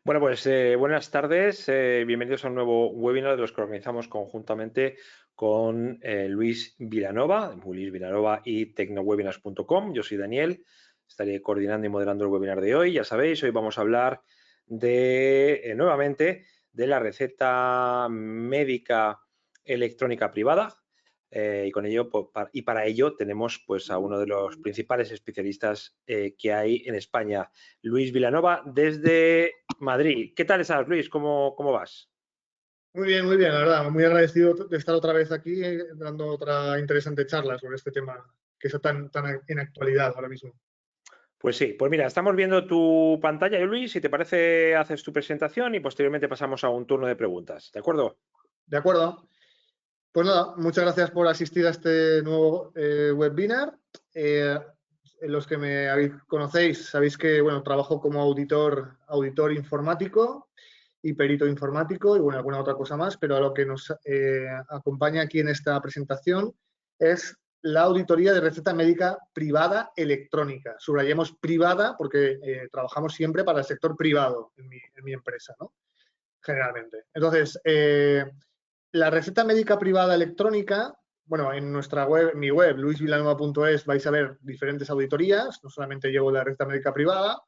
Bueno, pues buenas tardes, bienvenidos a un nuevo webinar de los que organizamos conjuntamente con Luis Vilanova y tecnowebinars.com. Yo soy Daniel, estaré coordinando y moderando el webinar de hoy. Ya sabéis, hoy vamos a hablar nuevamente de la receta médica electrónica privada. Y con ello y para ello tenemos pues a uno de los principales especialistas que hay en España, Luis Vilanova, desde Madrid. ¿Qué tal estás, Luis? ¿Cómo vas? Muy bien, la verdad. Muy agradecido de estar otra vez aquí dando otra interesante charla sobre este tema que está tan en actualidad ahora mismo. Pues sí, pues mira, estamos viendo tu pantalla, Luis. Si te parece, haces tu presentación y posteriormente pasamos a un turno de preguntas. ¿De acuerdo? ¿De acuerdo? Pues nada, muchas gracias por asistir a este nuevo webinar. Los que conocéis, sabéis que bueno, trabajo como auditor informático y perito informático y bueno, alguna otra cosa más, pero a lo que nos acompaña aquí en esta presentación es la auditoría de receta médica privada electrónica. Subrayemos privada porque trabajamos siempre para el sector privado en mi empresa, ¿no? Generalmente. Entonces, la receta médica privada electrónica, bueno, en nuestra web, mi web, luisvilanova.es, vais a ver diferentes auditorías, no solamente llevo la receta médica privada,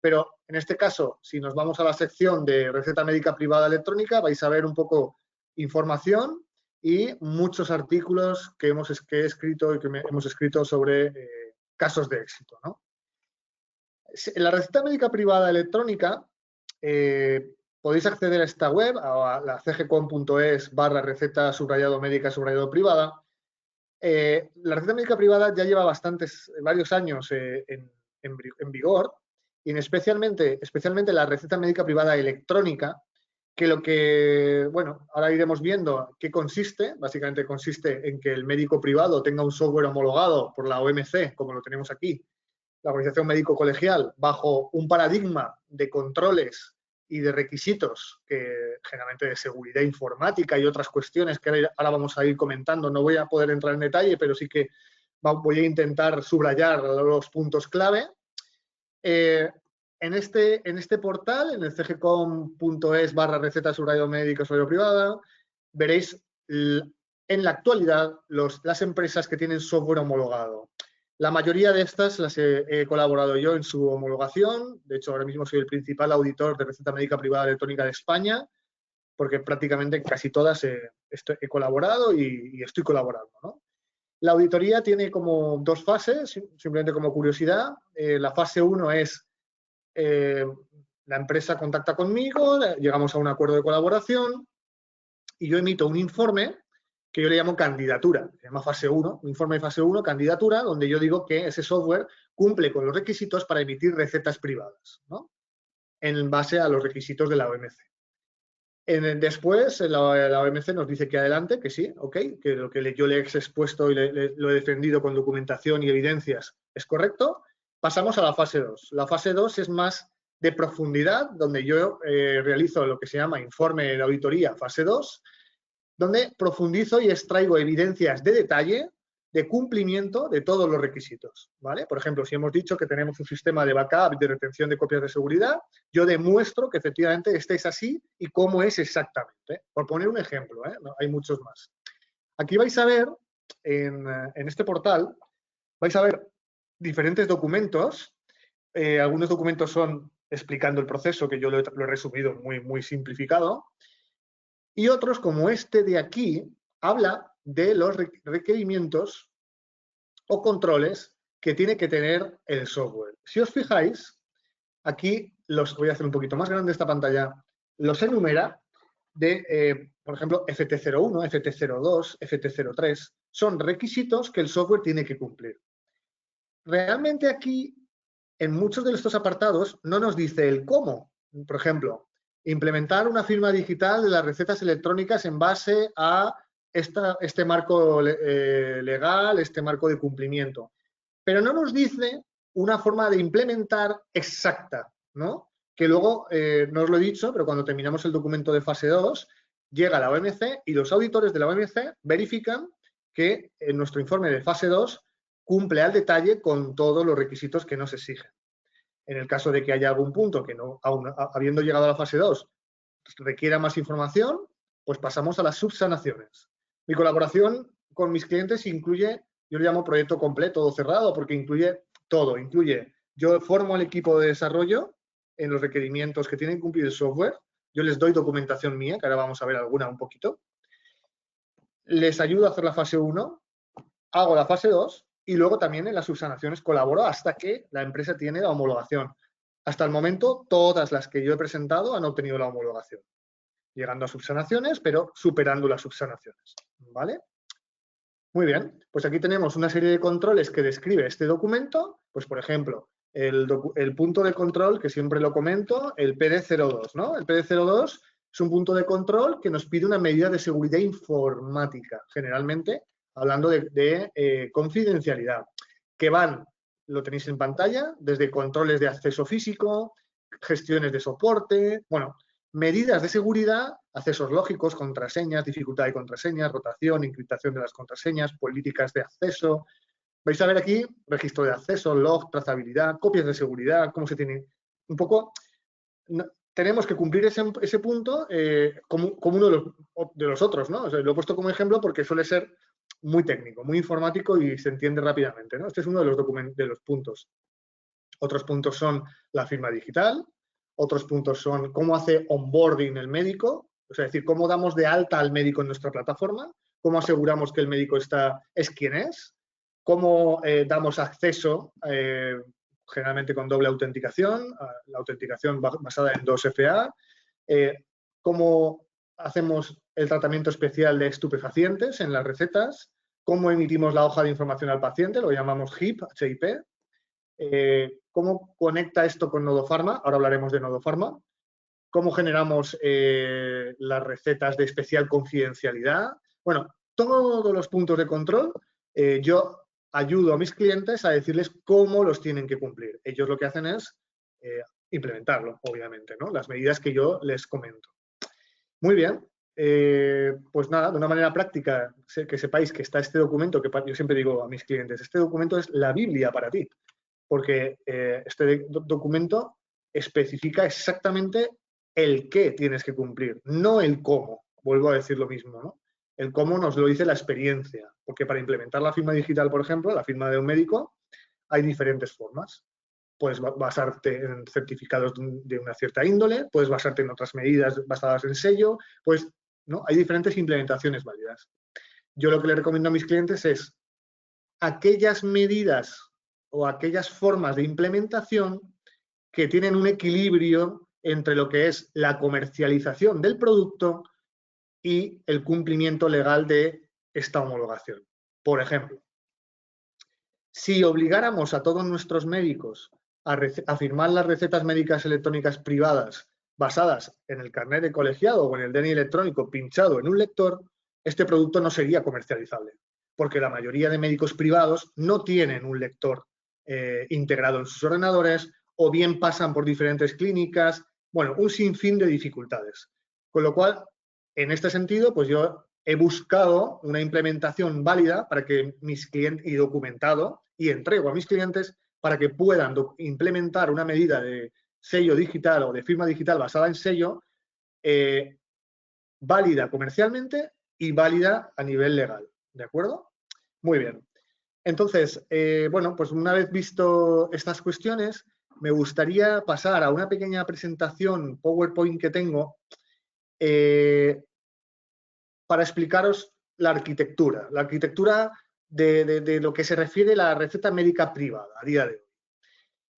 pero en este caso, si nos vamos a la sección de receta médica privada electrónica, vais a ver un poco información y muchos artículos que he escrito y que hemos escrito sobre casos de éxito, ¿no? La receta médica privada electrónica, podéis acceder a esta web, a la cgcom.es/receta médica privada. La receta médica privada ya lleva varios años en vigor, y especialmente la receta médica privada electrónica, bueno, ahora iremos viendo qué consiste. Básicamente consiste en que el médico privado tenga un software homologado por la OMC, como lo tenemos aquí, la Organización Médico Colegial, bajo un paradigma de controles y de requisitos, que generalmente de seguridad informática y otras cuestiones que ahora vamos a ir comentando. No voy a poder entrar en detalle, pero sí que voy a intentar subrayar los puntos clave. En este portal, en el cgcom.es/receta médica privada, veréis en la actualidad las empresas que tienen software homologado. La mayoría de estas las he colaborado yo en su homologación. De hecho, ahora mismo soy el principal auditor de receta médica privada electrónica de España, porque prácticamente casi todas he colaborado y estoy colaborando, ¿no? La auditoría tiene como dos fases, simplemente como curiosidad. La fase 1 es la empresa contacta conmigo, llegamos a un acuerdo de colaboración y yo emito un informe que yo le llamo candidatura, se llama fase 1, un informe de fase 1, candidatura, donde yo digo que ese software cumple con los requisitos para emitir recetas privadas, ¿no? En base a los requisitos de la OMC. Después, la OMC nos dice que adelante, que sí, ok, que lo que yo le he expuesto y lo he defendido con documentación y evidencias es correcto. Pasamos a la fase 2. La fase 2 es más de profundidad, donde yo realizo lo que se llama informe de auditoría fase 2, donde profundizo y extraigo evidencias de detalle de cumplimiento de todos los requisitos, ¿vale? Por ejemplo, si hemos dicho que tenemos un sistema de backup y de retención de copias de seguridad, yo demuestro que efectivamente este es así y cómo es exactamente. Por poner un ejemplo, no, hay muchos más. Aquí vais a ver, en este portal, vais a ver diferentes documentos. Algunos documentos son explicando el proceso, que yo lo he resumido muy simplificado. Y otros, como este de aquí, habla de los requerimientos o controles que tiene que tener el software. Si os fijáis, aquí voy a hacer un poquito más grande esta pantalla, los enumera por ejemplo, FT01, FT02, FT03, son requisitos que el software tiene que cumplir. Realmente aquí, en muchos de estos apartados, no nos dice el cómo. Por ejemplo, implementar una firma digital de las recetas electrónicas en base a este marco legal, este marco de cumplimiento. Pero no nos dice una forma de implementar exacta, ¿no? Que luego, no os lo he dicho, pero cuando terminamos el documento de fase 2, llega la OMC y los auditores de la OMC verifican que en nuestro informe de fase 2 cumple al detalle con todos los requisitos que nos exigen. En el caso de que haya algún punto que no, aún habiendo llegado a la fase 2, requiera más información, pues pasamos a las subsanaciones. Mi colaboración con mis clientes incluye, yo le llamo proyecto completo o cerrado, porque incluye todo. Yo formo el equipo de desarrollo en los requerimientos que tienen que cumplir el software. Yo les doy documentación mía, que ahora vamos a ver alguna un poquito. Les ayudo a hacer la fase 1, hago la fase 2 y luego también en las subsanaciones colaboro hasta que la empresa tiene la homologación. Hasta el momento, todas las que yo he presentado han obtenido la homologación, llegando a subsanaciones, pero superando las subsanaciones. ¿Vale? Muy bien, pues aquí tenemos una serie de controles que describe este documento. Pues, por ejemplo, el punto de control, que siempre lo comento, el PD02, ¿no? El PD02 es un punto de control que nos pide una medida de seguridad informática, generalmente hablando de confidencialidad, que van, lo tenéis en pantalla, desde controles de acceso físico, gestiones de soporte, bueno, medidas de seguridad, accesos lógicos, contraseñas, dificultad de contraseñas, rotación, encriptación de las contraseñas, políticas de acceso. Vais a ver aquí registro de acceso, log, trazabilidad, copias de seguridad, cómo se tiene. Un poco, tenemos que cumplir ese punto como uno de los otros, ¿no? O sea, lo he puesto como ejemplo porque suele ser muy técnico, muy informático y se entiende rápidamente, ¿no? Este es uno de los puntos. Otros puntos son la firma digital, otros puntos son cómo hace onboarding el médico, o sea, es decir, cómo damos de alta al médico en nuestra plataforma, cómo aseguramos que el médico es quien es, cómo damos acceso, generalmente con doble autenticación, la autenticación basada en 2FA, cómo hacemos el tratamiento especial de estupefacientes en las recetas, cómo emitimos la hoja de información al paciente, lo llamamos HIP, cómo conecta esto con Nodofarma, ahora hablaremos de Nodofarma, cómo generamos las recetas de especial confidencialidad. Bueno, todos los puntos de control, yo ayudo a mis clientes a decirles cómo los tienen que cumplir. Ellos lo que hacen es implementarlo, obviamente, ¿no? Las medidas que yo les comento. Muy bien, pues nada, de una manera práctica, que sepáis que está este documento, que yo siempre digo a mis clientes, este documento es la Biblia para ti, porque este documento especifica exactamente el qué tienes que cumplir, no el cómo. Vuelvo a decir lo mismo, ¿no? El cómo nos lo dice la experiencia, porque para implementar la firma digital, por ejemplo, la firma de un médico, hay diferentes formas. Puedes basarte en certificados de una cierta índole, puedes basarte en otras medidas basadas en sello, pues, ¿no? Hay diferentes implementaciones válidas. Yo lo que le recomiendo a mis clientes es aquellas medidas o aquellas formas de implementación que tienen un equilibrio entre lo que es la comercialización del producto y el cumplimiento legal de esta homologación. Por ejemplo, si obligáramos a todos nuestros médicos a firmar las recetas médicas electrónicas privadas basadas en el carnet de colegiado o en el DNI electrónico pinchado en un lector, este producto no sería comercializable, porque la mayoría de médicos privados no tienen un lector integrado en sus ordenadores o bien pasan por diferentes clínicas, bueno, un sinfín de dificultades. Con lo cual, en este sentido, pues yo he buscado una implementación válida para que mis clientes, y documentado, y entrego a mis clientes para que puedan implementar una medida de sello digital o de firma digital basada en sello válida comercialmente y válida a nivel legal. ¿De acuerdo? Muy bien. Entonces, bueno, pues una vez visto estas cuestiones, me gustaría pasar a una pequeña presentación PowerPoint que tengo para explicaros la arquitectura de lo que se refiere a la receta médica privada a día de hoy.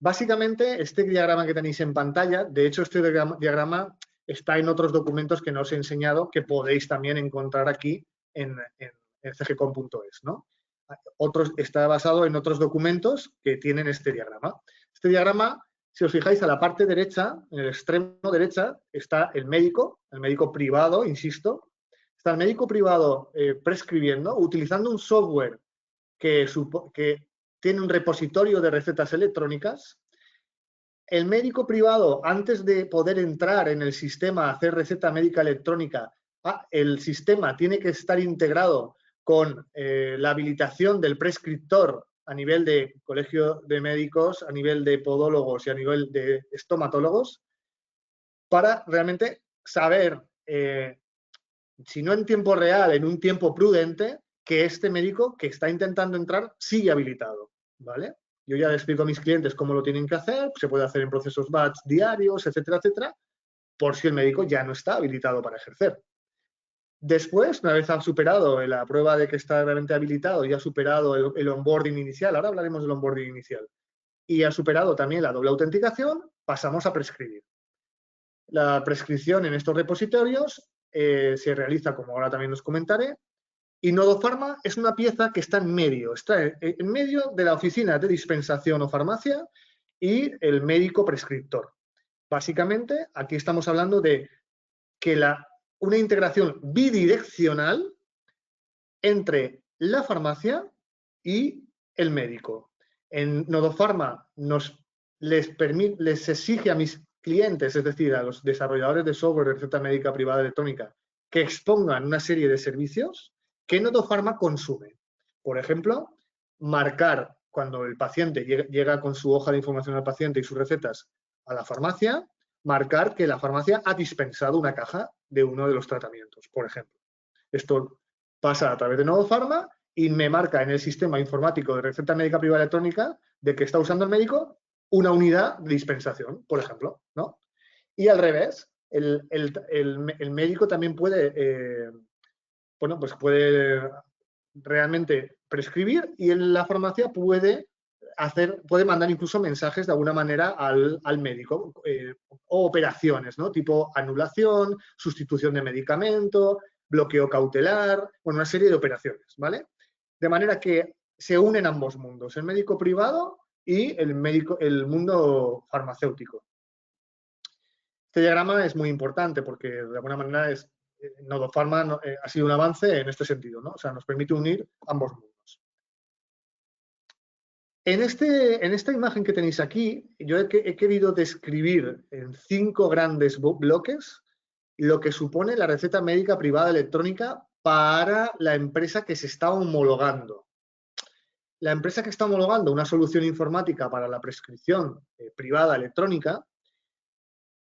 Básicamente, este diagrama que tenéis en pantalla, de hecho, este diagrama está en otros documentos que no os he enseñado, que podéis también encontrar aquí en cgcom.es, ¿no? Está basado en otros documentos que tienen este diagrama. Este diagrama, si os fijáis, a la parte derecha, en el extremo derecha, está el médico privado, insisto. Está el médico privado prescribiendo, utilizando un software que tiene un repositorio de recetas electrónicas. El médico privado, antes de poder entrar en el sistema a hacer receta médica electrónica, el sistema tiene que estar integrado con la habilitación del prescriptor a nivel de colegio de médicos, a nivel de podólogos y a nivel de estomatólogos, para realmente saber, si no en tiempo real, en un tiempo prudente, que este médico que está intentando entrar sigue habilitado, ¿vale? Yo ya le explico a mis clientes cómo lo tienen que hacer, se puede hacer en procesos batch diarios, etcétera, etcétera, por si el médico ya no está habilitado para ejercer. Después, una vez ha superado la prueba de que está realmente habilitado y ha superado el onboarding inicial, ahora hablaremos del onboarding inicial, y ha superado también la doble autenticación, pasamos a prescribir. La prescripción en estos repositorios se realiza, como ahora también os comentaré, y Nodo Pharma es una pieza que está en medio de la oficina de dispensación o farmacia y el médico prescriptor. Básicamente, aquí estamos hablando de que una integración bidireccional entre la farmacia y el médico. En Nodo Pharma les exige a mis clientes, es decir, a los desarrolladores de software de receta médica privada electrónica, que expongan una serie de servicios que Nodo Pharma consume. Por ejemplo, marcar cuando el paciente llega con su hoja de información al paciente y sus recetas a la farmacia, marcar que la farmacia ha dispensado una caja de uno de los tratamientos, por ejemplo. Esto pasa a través de Nodo Pharma y me marca en el sistema informático de receta médica privada electrónica de que está usando el médico una unidad de dispensación, por ejemplo, ¿no? Y al revés, el médico también puede, bueno, pues puede realmente prescribir y la farmacia puede mandar incluso mensajes de alguna manera al médico o operaciones, ¿no? Tipo anulación, sustitución de medicamento, bloqueo cautelar, bueno, una serie de operaciones, ¿vale? De manera que se unen ambos mundos, el médico privado y el mundo farmacéutico. Este diagrama es muy importante porque de alguna manera Nodo Pharma ha sido un avance en este sentido, ¿no? O sea, nos permite unir ambos mundos. En esta imagen que tenéis aquí, yo he querido describir en 5 grandes bloques lo que supone la receta médica privada electrónica para la empresa que se está homologando. La empresa que está homologando una solución informática para la prescripción privada electrónica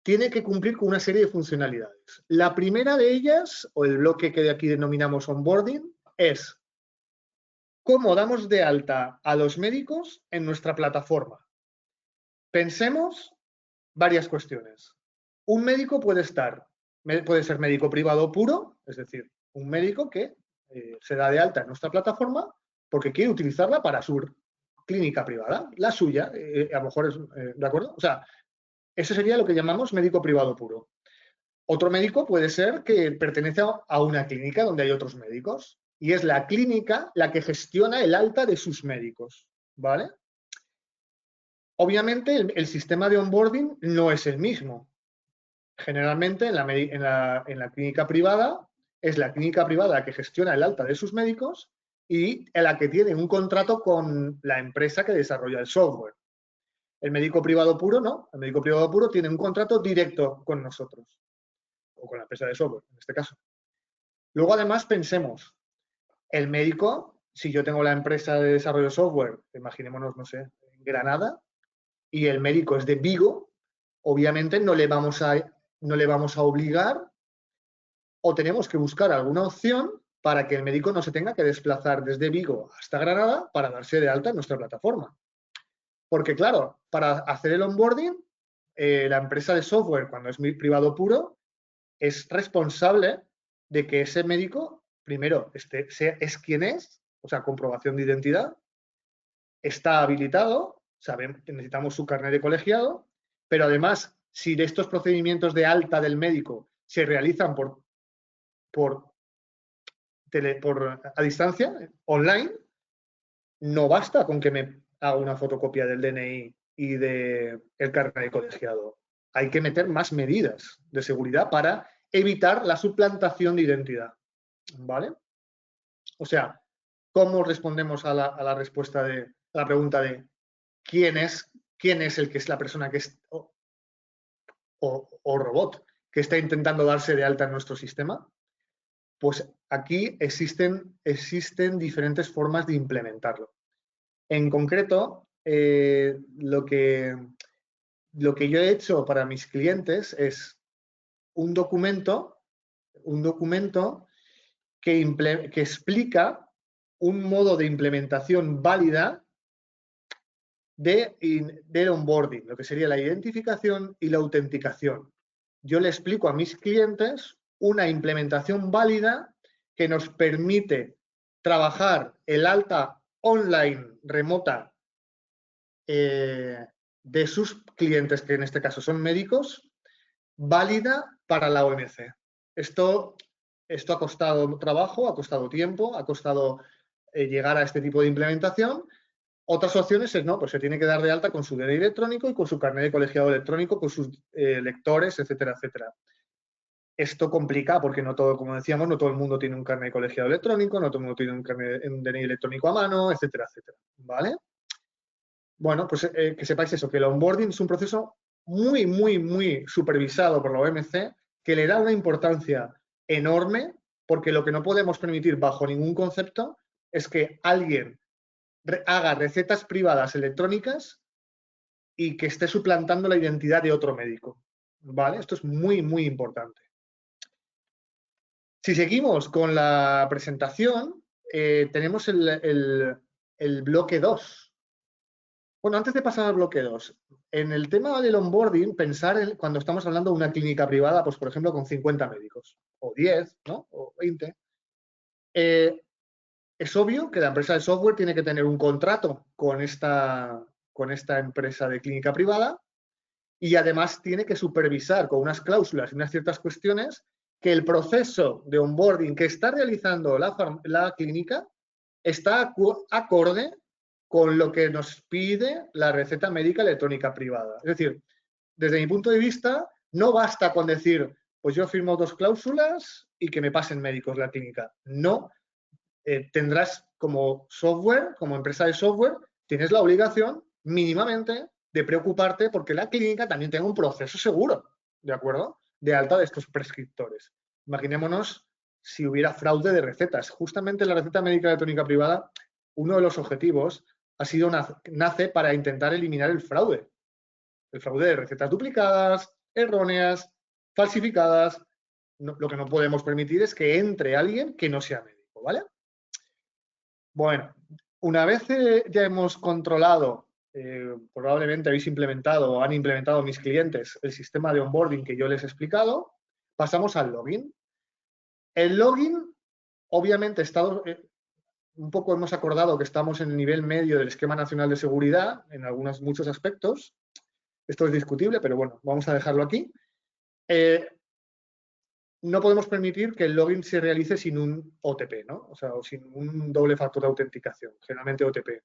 tiene que cumplir con una serie de funcionalidades. La primera de ellas, o el bloque que de aquí denominamos onboarding, es cómo damos de alta a los médicos en nuestra plataforma. Pensemos varias cuestiones. Un médico puede ser médico privado puro, es decir, un médico que se da de alta en nuestra plataforma porque quiere utilizarla para su clínica privada, la suya, a lo mejor es, ¿de acuerdo? O sea, eso sería lo que llamamos médico privado puro. Otro médico puede ser que pertenece a una clínica donde hay otros médicos y es la clínica la que gestiona el alta de sus médicos, ¿vale? Obviamente el sistema de onboarding no es el mismo. Generalmente en la clínica privada es la clínica privada la que gestiona el alta de sus médicos y la que tiene un contrato con la empresa que desarrolla el software. El médico privado puro no, el médico privado puro tiene un contrato directo con nosotros o con la empresa de software en este caso. Luego además pensemos, el médico, si yo tengo la empresa de desarrollo de software, imaginémonos, no sé, en Granada, y el médico es de Vigo, obviamente no le vamos a obligar o tenemos que buscar alguna opción para que el médico no se tenga que desplazar desde Vigo hasta Granada para darse de alta en nuestra plataforma. Porque claro, para hacer el onboarding, la empresa de software, cuando es privado puro, es responsable de que ese médico, primero, es quien es, o sea, comprobación de identidad, está habilitado, sabemos que necesitamos su carnet de colegiado, pero además, si de estos procedimientos de alta del médico se realizan a distancia, online, no basta con que me haga una fotocopia del DNI y del carnet de colegiado. Hay que meter más medidas de seguridad para evitar la suplantación de identidad. ¿Vale? O sea, ¿cómo respondemos a la respuesta a la pregunta de quién es el que es la persona que es o robot que está intentando darse de alta en nuestro sistema? Pues aquí existen diferentes formas de implementarlo. En concreto, lo que yo he hecho para mis clientes es un documento que explica un modo de implementación válida del onboarding, lo que sería la identificación y la autenticación. Yo le explico a mis clientes una implementación válida que nos permite trabajar el alta online remota de sus clientes, que en este caso son médicos, válida para la OMC. Esto ha costado trabajo, ha costado tiempo, ha costado llegar a este tipo de implementación. Otras opciones es, no, pues se tiene que dar de alta con su DNI electrónico y con su carnet de colegiado electrónico, con sus lectores, etcétera, etcétera. Esto complica porque no todo, como decíamos, no todo el mundo tiene un carnet de colegiado electrónico, no todo el mundo tiene un DNI electrónico a mano, etcétera, etcétera. ¿Vale? Bueno, pues que sepáis eso, que el onboarding es un proceso muy, muy, muy supervisado por la OMC, que le da una importancia enorme, porque lo que no podemos permitir bajo ningún concepto es que alguien haga recetas privadas electrónicas y que esté suplantando la identidad de otro médico. ¿Vale? Esto es muy, muy importante. Si seguimos con la presentación, tenemos el bloque 2. Bueno, antes de pasar al bloque 2, en el tema del onboarding, pensar cuando estamos hablando de una clínica privada, pues por ejemplo con 50 médicos, o 10, ¿no? O 20. Es obvio que la empresa de software tiene que tener un contrato con esta empresa de clínica privada y además tiene que supervisar con unas cláusulas y unas ciertas cuestiones que el proceso de onboarding que está realizando la clínica está acorde con lo que nos pide la receta médica electrónica privada. Es decir, desde mi punto de vista, no basta con decir, pues yo firmo 2 cláusulas y que me pasen médicos la clínica. No, tendrás como software, como empresa de software, tienes la obligación mínimamente de preocuparte porque la clínica también tenga un proceso seguro, ¿de acuerdo? De alta de estos prescriptores. Imaginémonos si hubiera fraude de recetas. Justamente la receta médica electrónica privada, uno de los objetivos nace para intentar eliminar el fraude de recetas duplicadas, erróneas, falsificadas. Lo que no podemos permitir es que entre alguien que no sea médico, ¿vale? Bueno, una vez ya hemos controlado, probablemente habéis implementado o han implementado mis clientes el sistema de onboarding que yo les he explicado, pasamos al login. El login, obviamente, un poco hemos acordado que estamos en el nivel medio del esquema nacional de seguridad en muchos aspectos. Esto es discutible, pero bueno, vamos a dejarlo aquí. No podemos permitir que el login se realice sin un OTP, ¿no? O sea, sin un doble factor de autenticación, generalmente OTP.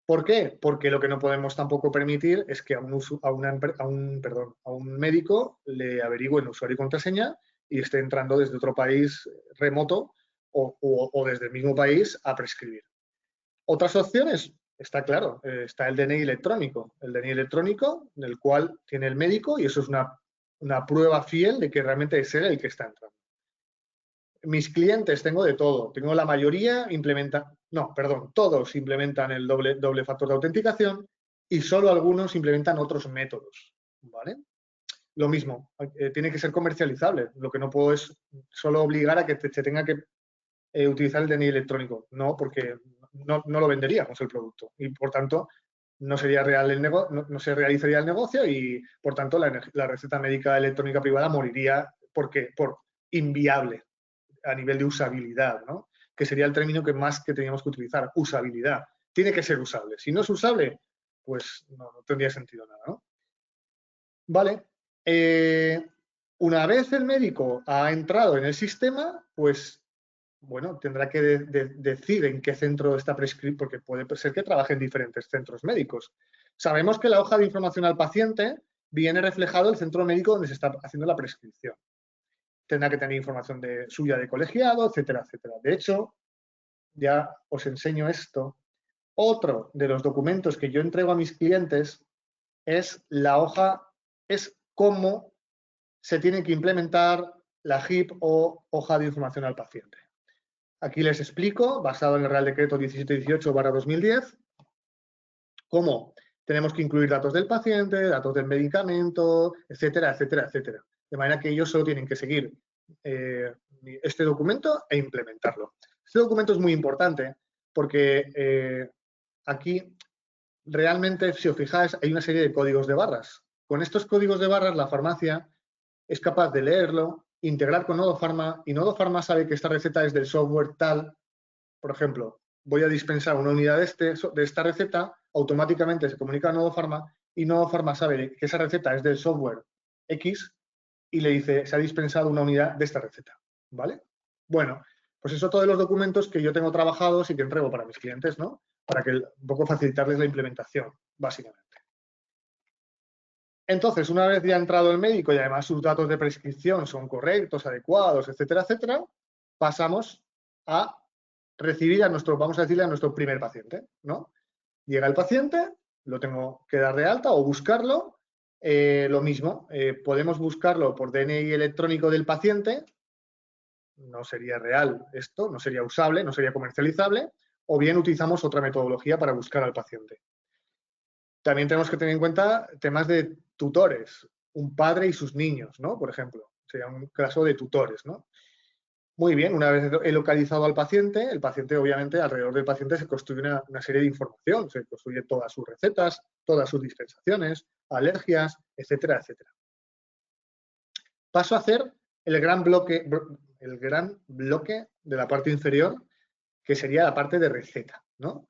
¿Por qué? Porque lo que no podemos tampoco permitir es que a un médico le averigüen usuario y contraseña y esté entrando desde otro país remoto o desde el mismo país a prescribir. Otras opciones, está claro, está el DNI electrónico. El DNI electrónico del cual tiene el médico y eso es una prueba fiel de que realmente es él el que está entrando. Mis clientes tengo de todo. Tengo la mayoría todos implementan el doble factor de autenticación y solo algunos implementan otros métodos, ¿vale? Lo mismo, tiene que ser comercializable. Lo que no puedo es solo obligar a que se tenga que utilizar el DNI electrónico. No, porque no lo venderíamos el producto y, por tanto, no sería real no se realizaría el negocio y, por tanto, la receta médica electrónica privada moriría por inviable a nivel de usabilidad, ¿no? Que sería el término que teníamos que utilizar, usabilidad. Tiene que ser usable. Si no es usable, pues no tendría sentido nada, ¿no? Vale. Una vez el médico ha entrado en el sistema, pues, bueno, tendrá que decir en qué centro está prescrito, porque puede ser que trabaje en diferentes centros médicos. Sabemos que la hoja de información al paciente viene reflejado el centro médico donde se está haciendo la prescripción. Tendrá que tener información suya de colegiado, etcétera, etcétera. De hecho, ya os enseño esto. Otro de los documentos que yo entrego a mis clientes es cómo se tiene que implementar la HIP o hoja de información al paciente. Aquí les explico, basado en el Real Decreto 1718/2010, cómo tenemos que incluir datos del paciente, datos del medicamento, etcétera, etcétera, etcétera. De manera que ellos solo tienen que seguir este documento e implementarlo. Este documento es muy importante porque aquí realmente, si os fijáis, hay una serie de códigos de barras. Con estos códigos de barras, la farmacia es capaz de leerlo, integrar con NodoPharma, y NodoPharma sabe que esta receta es del software tal. Por ejemplo, voy a dispensar una unidad de esta receta, automáticamente se comunica a NodoPharma y NodoPharma sabe que esa receta es del software X y le dice, se ha dispensado una unidad de esta receta, ¿vale? Bueno, pues eso todos los documentos que yo tengo trabajados y que entrego para mis clientes, ¿no? Para que un poco facilitarles la implementación, básicamente. Entonces, una vez ya ha entrado el médico y además sus datos de prescripción son correctos, adecuados, etcétera, etcétera, pasamos a recibir a nuestro, vamos a decirle, a nuestro primer paciente, ¿no? Llega el paciente, lo tengo que dar de alta o buscarlo, lo mismo, podemos buscarlo por DNI electrónico del paciente, no sería real esto, no sería usable, no sería comercializable, o bien utilizamos otra metodología para buscar al paciente. También tenemos que tener en cuenta temas de tutores, un padre y sus niños, ¿no? Por ejemplo, sería un caso de tutores, ¿no? Muy bien, una vez he localizado al paciente, el paciente, obviamente, alrededor del paciente se construye una serie de información, se construye todas sus recetas, todas sus dispensaciones, alergias, etcétera, etcétera. Paso a hacer el gran bloque de la parte inferior, que sería la parte de receta, ¿no?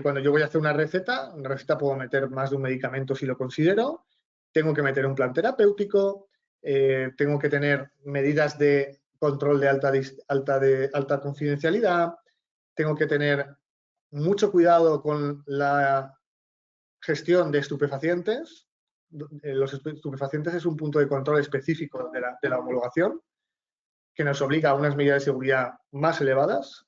Cuando yo voy a hacer una receta puedo meter más de un medicamento si lo considero, tengo que meter un plan terapéutico, tengo que tener medidas de control de alta confidencialidad, tengo que tener mucho cuidado con la gestión de estupefacientes. Los estupefacientes es un punto de control específico de la homologación que nos obliga a unas medidas de seguridad más elevadas.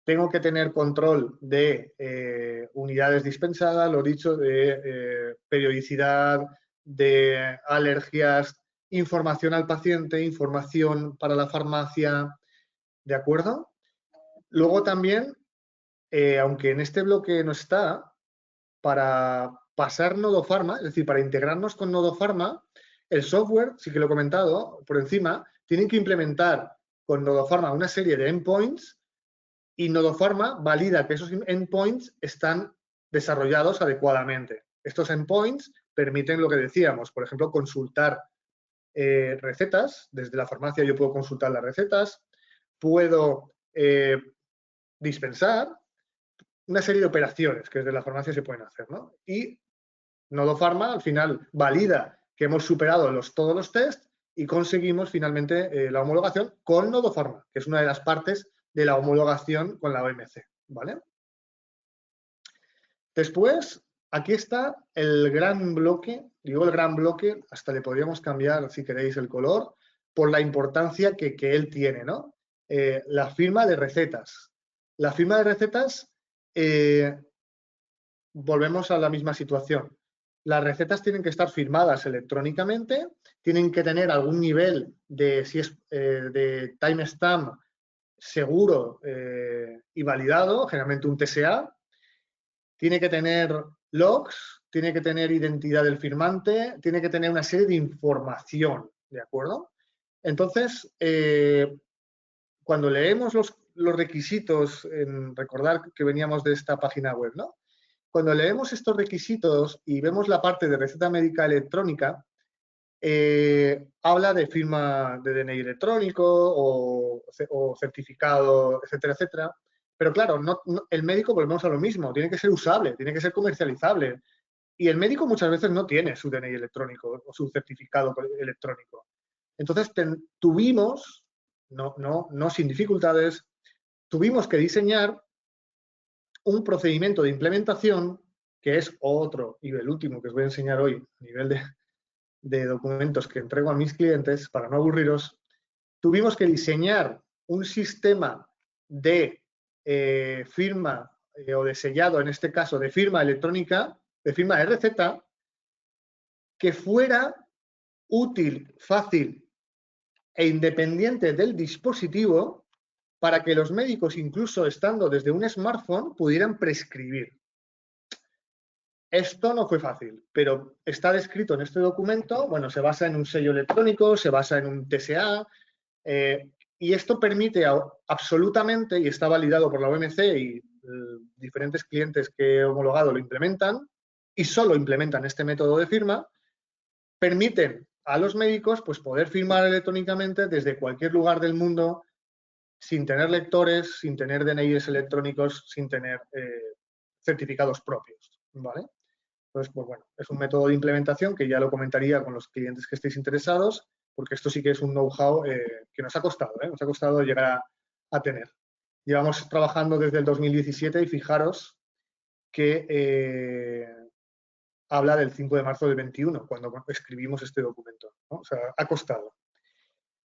Tengo que tener control de unidades dispensadas, lo dicho, de periodicidad, de alergias, información al paciente, información para la farmacia, ¿de acuerdo? Luego también, aunque en este bloque no está, para pasar NodoPharma, es decir, para integrarnos con NodoPharma, el software, sí que lo he comentado por encima, tienen que implementar con NodoPharma una serie de endpoints y NodoPharma valida que esos endpoints están desarrollados adecuadamente. Estos endpoints permiten lo que decíamos, por ejemplo, consultar recetas. Desde la farmacia yo puedo consultar las recetas, puedo dispensar, una serie de operaciones que desde la farmacia se pueden hacer, ¿no? Y NodoPharma al final valida que hemos superado todos los tests y conseguimos finalmente la homologación con NodoPharma, que es una de las partes de la homologación con la OMC, ¿vale? Después, aquí está el gran bloque, digo el gran bloque, hasta le podríamos cambiar, si queréis, el color, por la importancia que él tiene, ¿no? La firma de recetas. La firma de recetas, volvemos a la misma situación. Las recetas tienen que estar firmadas electrónicamente, tienen que tener algún nivel de, si es de timestamp seguro y validado, generalmente un TSA, tiene que tener logs, tiene que tener identidad del firmante, tiene que tener una serie de información, ¿de acuerdo? Entonces, cuando leemos los requisitos, recordar que veníamos de esta página web, ¿no? Cuando leemos estos requisitos y vemos la parte de receta médica electrónica, habla de firma de DNI electrónico o certificado, etcétera, etcétera. Pero claro, el médico, volvemos a lo mismo, tiene que ser usable, tiene que ser comercializable. Y el médico muchas veces no tiene su DNI electrónico o su certificado electrónico. Entonces tuvimos, no sin dificultades, tuvimos que diseñar un procedimiento de implementación que es otro, y el último que os voy a enseñar hoy, a nivel de documentos que entrego a mis clientes, para no aburriros, tuvimos que diseñar un sistema de firma o de sellado, en este caso de firma electrónica, de firma de receta, que fuera útil, fácil e independiente del dispositivo para que los médicos, incluso estando desde un smartphone, pudieran prescribir. Esto no fue fácil, pero está descrito en este documento. Bueno, se basa en un sello electrónico, se basa en un TSA, y esto permite absolutamente, y está validado por la OMC y diferentes clientes que he homologado lo implementan, y solo implementan este método de firma, permiten a los médicos pues, poder firmar electrónicamente desde cualquier lugar del mundo, sin tener lectores, sin tener DNIs electrónicos, sin tener certificados propios, ¿vale? Entonces, pues bueno, es un método de implementación que ya lo comentaría con los clientes que estéis interesados, porque esto sí que es un know-how que nos ha costado llegar a tener. Llevamos trabajando desde el 2017 y fijaros que habla del 5 de marzo del 21, cuando escribimos este documento, ¿no? O sea, ha costado.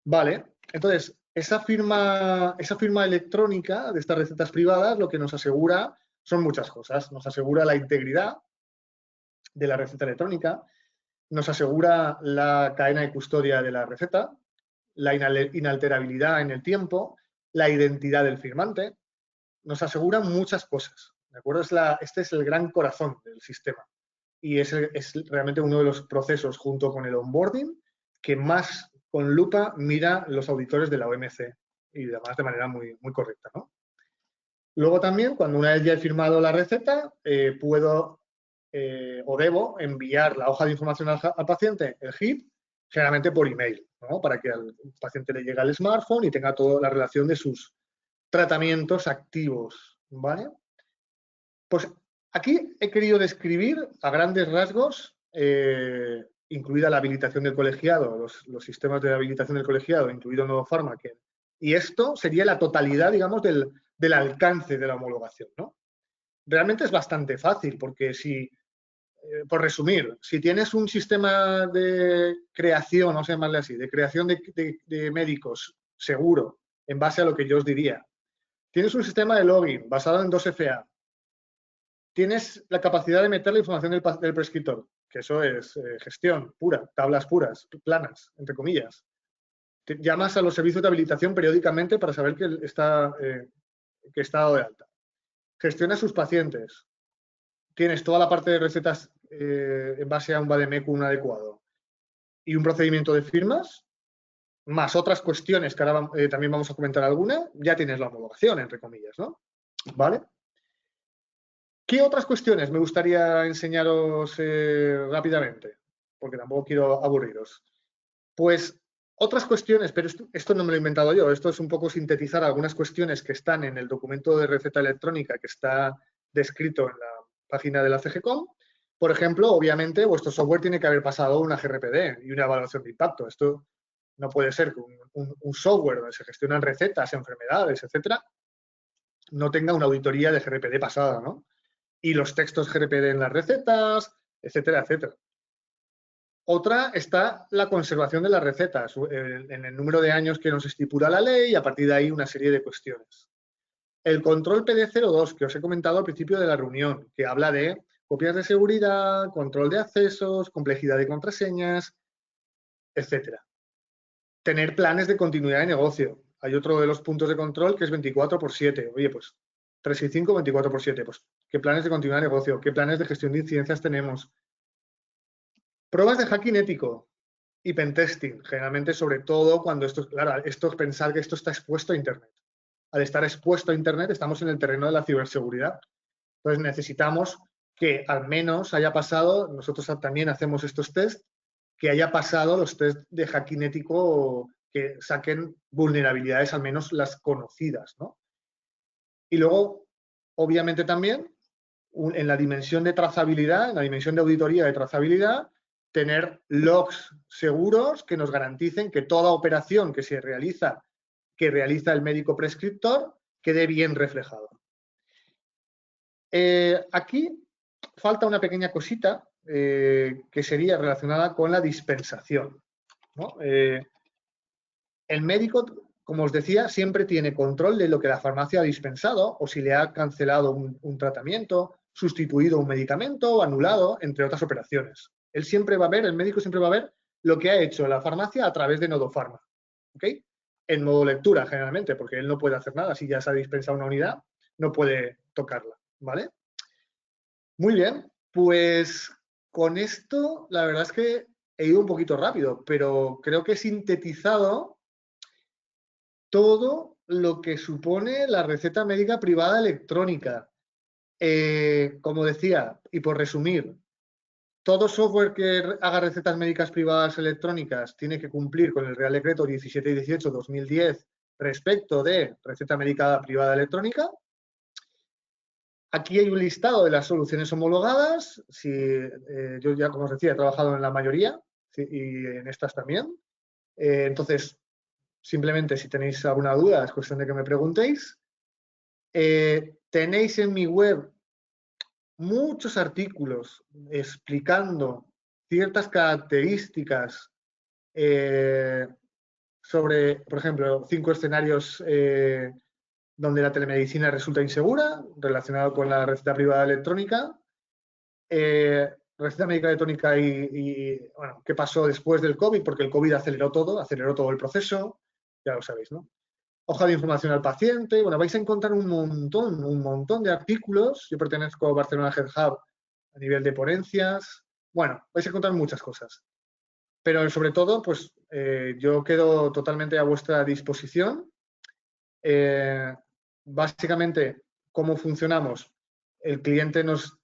Vale, entonces, esa firma electrónica de estas recetas privadas lo que nos asegura son muchas cosas. Nos asegura la integridad de la receta electrónica, nos asegura la cadena de custodia de la receta, la inalterabilidad en el tiempo, la identidad del firmante, nos asegura muchas cosas, ¿de acuerdo? Este es el gran corazón del sistema y es realmente uno de los procesos, junto con el onboarding, que más con lupa mira los auditores de la OMC y además de manera muy, muy correcta, ¿no? Luego también, cuando una vez ya he firmado la receta, puedo o debo enviar la hoja de información al paciente, el HIP, generalmente por email, ¿no? Para que al paciente le llegue al smartphone y tenga toda la relación de sus tratamientos activos, ¿vale? Pues aquí he querido describir a grandes rasgos, incluida la habilitación del colegiado, los sistemas de habilitación del colegiado, incluido Nuevo Fármaco, y esto sería la totalidad, digamos, del alcance de la homologación, ¿no? Realmente es bastante fácil, porque si, por resumir, si tienes un sistema de creación, vamos a llamarle así, de creación de médicos seguro, en base a lo que yo os diría, tienes un sistema de login basado en 2FA, tienes la capacidad de meter la información del prescriptor, que eso es gestión pura, tablas puras, planas, entre comillas. Te llamas a los servicios de habilitación periódicamente para saber que está dado de alta. Gestiona a sus pacientes. Tienes toda la parte de recetas en base a un vademécum adecuado y un procedimiento de firmas, más otras cuestiones que ahora también vamos a comentar alguna, ya tienes la homologación, entre comillas, ¿no? ¿Vale? ¿Qué otras cuestiones me gustaría enseñaros rápidamente? Porque tampoco quiero aburriros. Pues otras cuestiones, pero esto no me lo he inventado yo, esto es un poco sintetizar algunas cuestiones que están en el documento de receta electrónica que está descrito en la página de la CGCOM. Por ejemplo, obviamente, vuestro software tiene que haber pasado una GRPD y una evaluación de impacto. Esto no puede ser que un software donde se gestionan recetas, enfermedades, etcétera, no tenga una auditoría de GRPD pasada, ¿no? Y los textos GRPD en las recetas, etcétera, etcétera. Otra está la conservación de las recetas en el número de años que nos estipula la ley y a partir de ahí una serie de cuestiones. El control PD02 que os he comentado al principio de la reunión, que habla de copias de seguridad, control de accesos, complejidad de contraseñas, etcétera. Tener planes de continuidad de negocio. Hay otro de los puntos de control que es 24/7. Oye, pues 365, 24/7. Pues, ¿qué planes de continuidad de negocio? ¿Qué planes de gestión de incidencias tenemos? Pruebas de hacking ético y pentesting, generalmente sobre todo cuando esto es pensar que esto está expuesto a Internet. Al estar expuesto a Internet estamos en el terreno de la ciberseguridad. Entonces necesitamos que al menos haya pasado, nosotros también hacemos estos test, que haya pasado los test de hacking ético que saquen vulnerabilidades, al menos las conocidas, ¿no? Y luego, obviamente también, en la dimensión de trazabilidad, en la dimensión de auditoría de trazabilidad, tener logs seguros que nos garanticen que toda operación que realiza el médico prescriptor quede bien reflejado. Aquí falta una pequeña cosita que sería relacionada con la dispensación, ¿no? El médico, como os decía, siempre tiene control de lo que la farmacia ha dispensado o si le ha cancelado un tratamiento, sustituido un medicamento o anulado, entre otras operaciones. El médico siempre va a ver lo que ha hecho la farmacia a través de Nodo Pharma, ¿ok? en modo lectura generalmente, porque él no puede hacer nada. Si ya se ha dispensado una unidad, no puede tocarla, ¿vale? Muy bien, pues con esto la verdad es que he ido un poquito rápido, pero creo que he sintetizado todo lo que supone la receta médica privada electrónica. Como decía, y por resumir, todo software que haga recetas médicas privadas electrónicas tiene que cumplir con el Real Decreto 17 y 18/2010 respecto de receta médica privada electrónica. Aquí hay un listado de las soluciones homologadas. Yo ya, como os decía, he trabajado en la mayoría y en estas también. Entonces, simplemente si tenéis alguna duda, es cuestión de que me preguntéis. Tenéis en mi web muchos artículos explicando ciertas características sobre, por ejemplo, 5 escenarios donde la telemedicina resulta insegura, relacionado con la receta privada electrónica. Receta médica electrónica y bueno, qué pasó después del COVID, porque el COVID aceleró todo el proceso, ya lo sabéis, ¿no? Hoja de información al paciente. Bueno, vais a encontrar un montón de artículos. Yo pertenezco a Barcelona Health Hub a nivel de ponencias. Bueno, vais a encontrar muchas cosas. Pero sobre todo, pues yo quedo totalmente a vuestra disposición. Básicamente, ¿cómo funcionamos? El cliente nos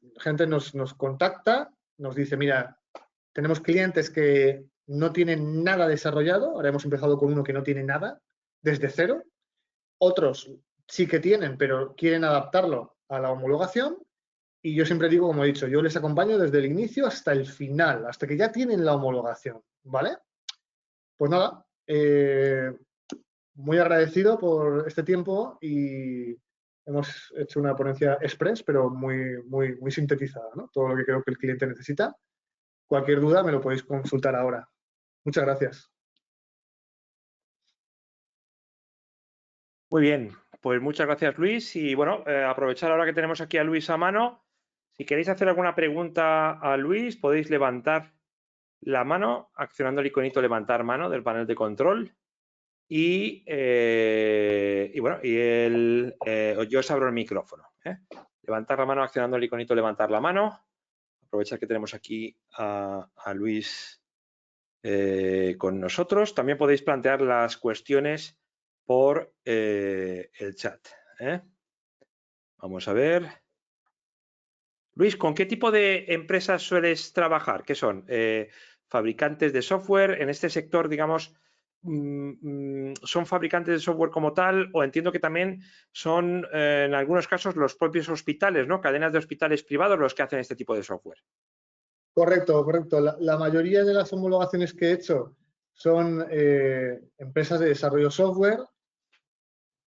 contacta, nos dice, mira, tenemos clientes que no tienen nada desarrollado. Ahora hemos empezado con uno que no tiene nada, desde cero. Otros sí que tienen, pero quieren adaptarlo a la homologación. Y yo siempre digo, como he dicho, yo les acompaño desde el inicio hasta el final, hasta que ya tienen la homologación, ¿vale? Pues nada, muy agradecido por este tiempo y hemos hecho una ponencia express, pero muy sintetizada, ¿no? Todo lo que creo que el cliente necesita. Cualquier duda me lo podéis consultar ahora. Muchas gracias. Muy bien, pues muchas gracias, Luis. Y bueno, aprovechar ahora que tenemos aquí a Luis a mano. Si queréis hacer alguna pregunta a Luis, podéis levantar la mano accionando el iconito levantar mano del panel de control. Y bueno, yo os abro el micrófono. Levantar la mano accionando el iconito levantar la mano. Aprovechar que tenemos aquí a Luis con nosotros. También podéis plantear las cuestiones por el chat. Vamos a ver. Luis, ¿con qué tipo de empresas sueles trabajar? ¿Qué son? ¿Fabricantes de software? En este sector, digamos, ¿son fabricantes de software como tal? O entiendo que también son, en algunos casos, los propios hospitales, ¿no? Cadenas de hospitales privados los que hacen este tipo de software. Correcto. La mayoría de las homologaciones que he hecho son empresas de desarrollo software,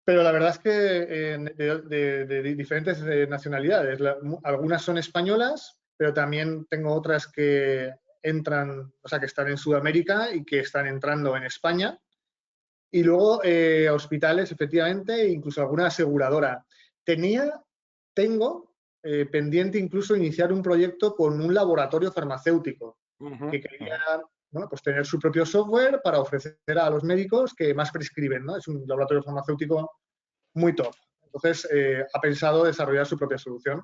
pero la verdad es que de diferentes nacionalidades. Algunas son españolas, pero también tengo otras que entran, o sea, que están en Sudamérica y que están entrando en España. Y luego hospitales, efectivamente, e incluso alguna aseguradora. Tengo pendiente incluso iniciar un proyecto con un laboratorio farmacéutico que quería, bueno, pues tener su propio software para ofrecer a los médicos que más prescriben, ¿no? Es un laboratorio farmacéutico muy top. Entonces, ha pensado desarrollar su propia solución.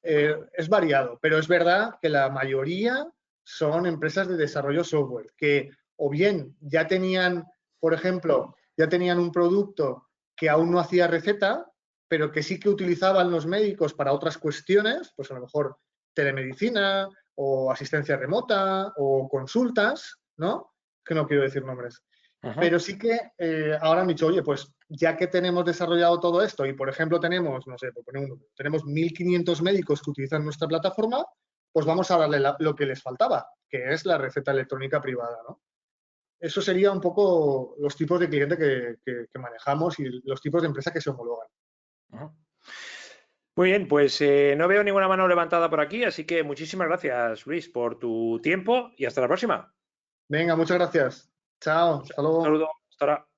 Es variado, pero es verdad que la mayoría son empresas de desarrollo software que o bien ya tenían, por ejemplo, ya tenían un producto que aún no hacía receta, pero que sí que utilizaban los médicos para otras cuestiones, pues a lo mejor telemedicina o asistencia remota o consultas, ¿no? Que no quiero decir nombres. Pero sí que ahora han dicho, oye, pues ya que tenemos desarrollado todo esto y, por ejemplo, tenemos, no sé, por poner un número, tenemos 1.500 médicos que utilizan nuestra plataforma, pues vamos a darle lo que les faltaba, que es la receta electrónica privada, ¿no? Eso sería un poco los tipos de cliente que manejamos y los tipos de empresa que se homologan. Muy bien, pues no veo ninguna mano levantada por aquí, así que muchísimas gracias, Luis, por tu tiempo y hasta la próxima. Venga, muchas gracias. Chao, hasta luego. Un saludo, hasta ahora.